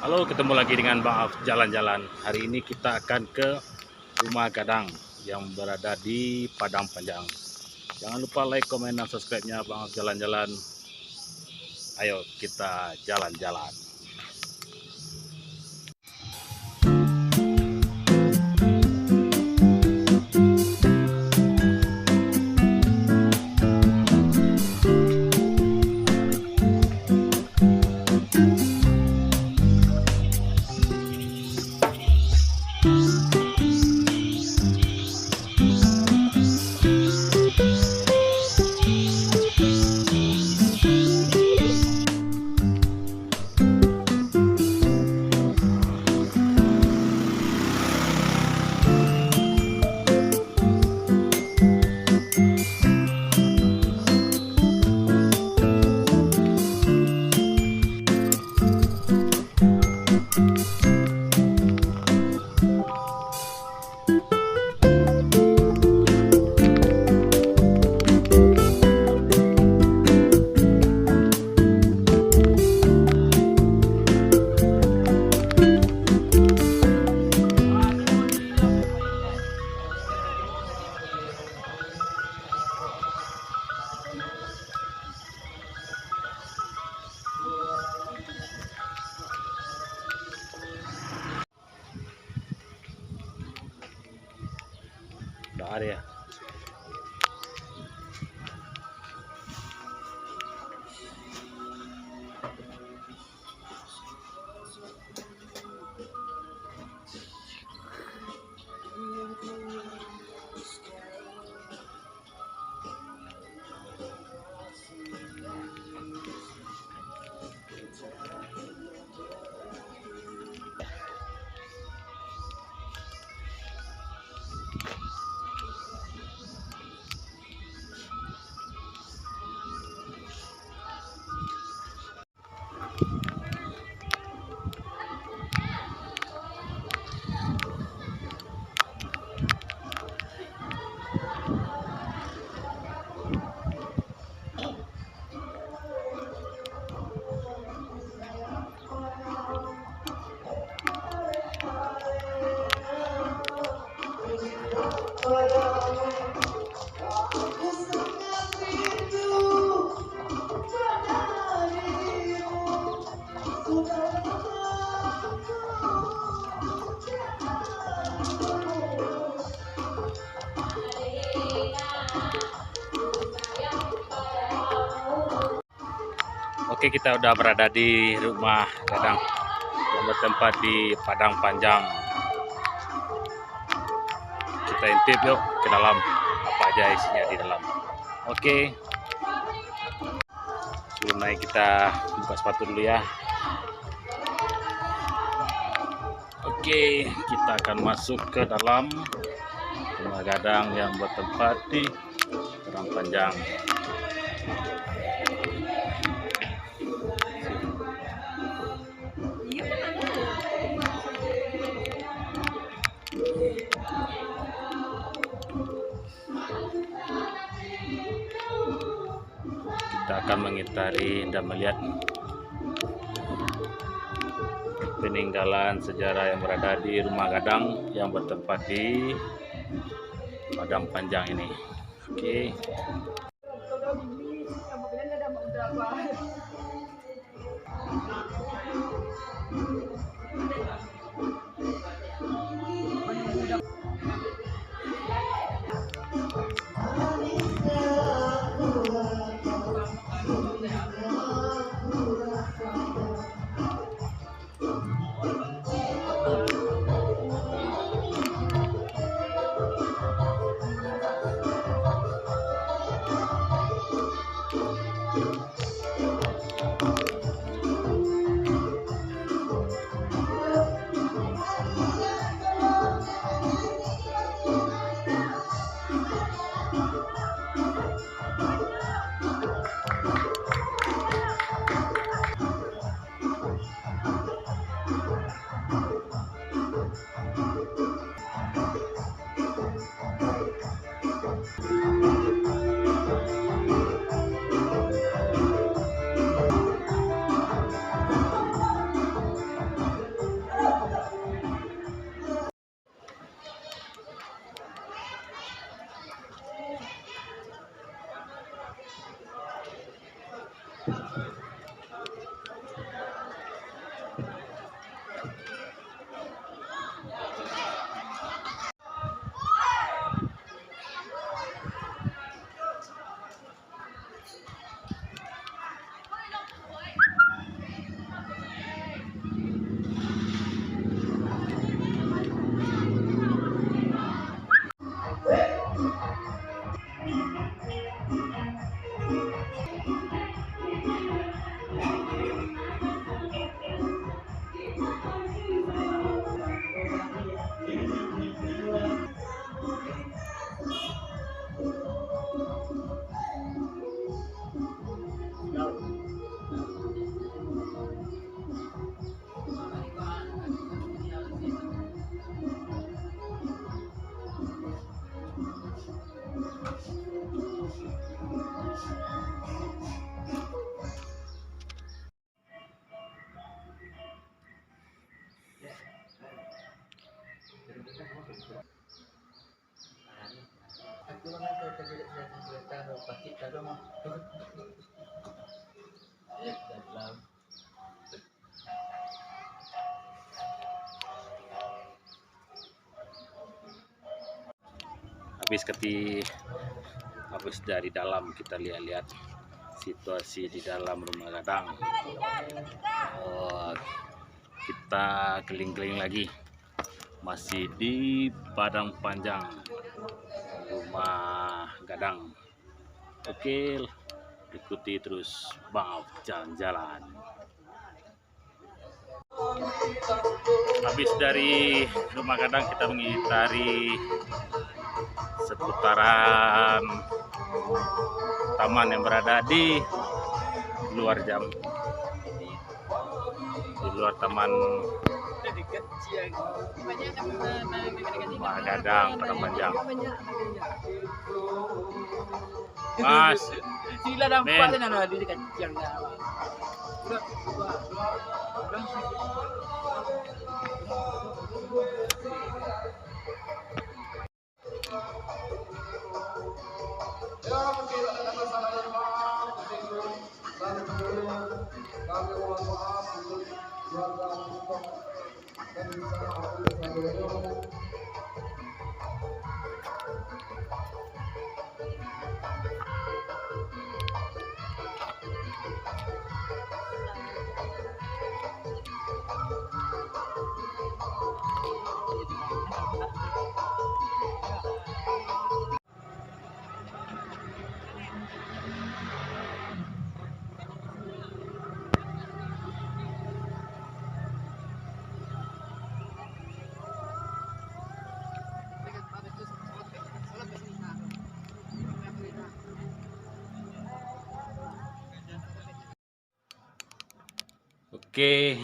Halo, ketemu lagi dengan Bang Af jalan-jalan. Hari ini kita akan ke Rumah Gadang yang berada di Padang Panjang. Jangan lupa like, komen, dan subscribe-nya Bang Af jalan-jalan. Ayo kita jalan-jalan. Udah ada ya. Oke, kita udah berada di Rumah Gadang yang bertempat di Padang Panjang. Kita intip yuk ke dalam, apa aja isinya di dalam. Oke, sebelum naik kita buka sepatu dulu ya. Oke, kita akan masuk ke dalam Rumah Gadang yang bertempat di Padang Panjang. Kita akan mengitari dan melihat peninggalan sejarah yang berada di Rumah Gadang yang bertempat di Padang Panjang ini. Oke. Habis dari dalam kita lihat-lihat situasi di dalam rumah Gadang. Kita keliling-keliling lagi, masih di Padang Panjang rumah Gadang. Oke, ikuti terus Bang jalan-jalan. Habis dari rumah Gadang kita mengitari seputaran taman yang berada di luar taman rumah Gadang Padang Panjang. Mas, sila dan Men. kuat na di dekat yang Oke,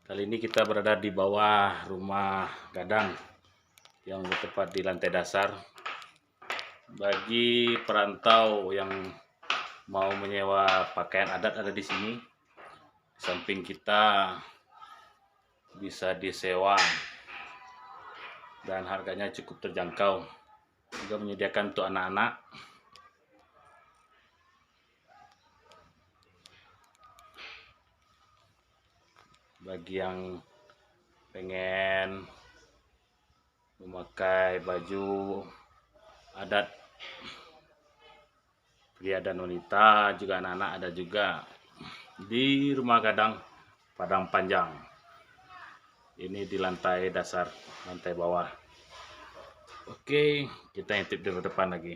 kali ini kita berada di bawah rumah Gadang yang bertempat di lantai dasar. Bagi perantau yang mau menyewa pakaian adat ada di sini. Di samping kita bisa disewa dan harganya cukup terjangkau. Juga menyediakan untuk anak-anak. Bagi yang pengen memakai baju adat pria dan wanita, juga anak-anak, ada juga di rumah Gadang Padang Panjang. Ini di lantai dasar, lantai bawah. Oke, kita intip di depan lagi.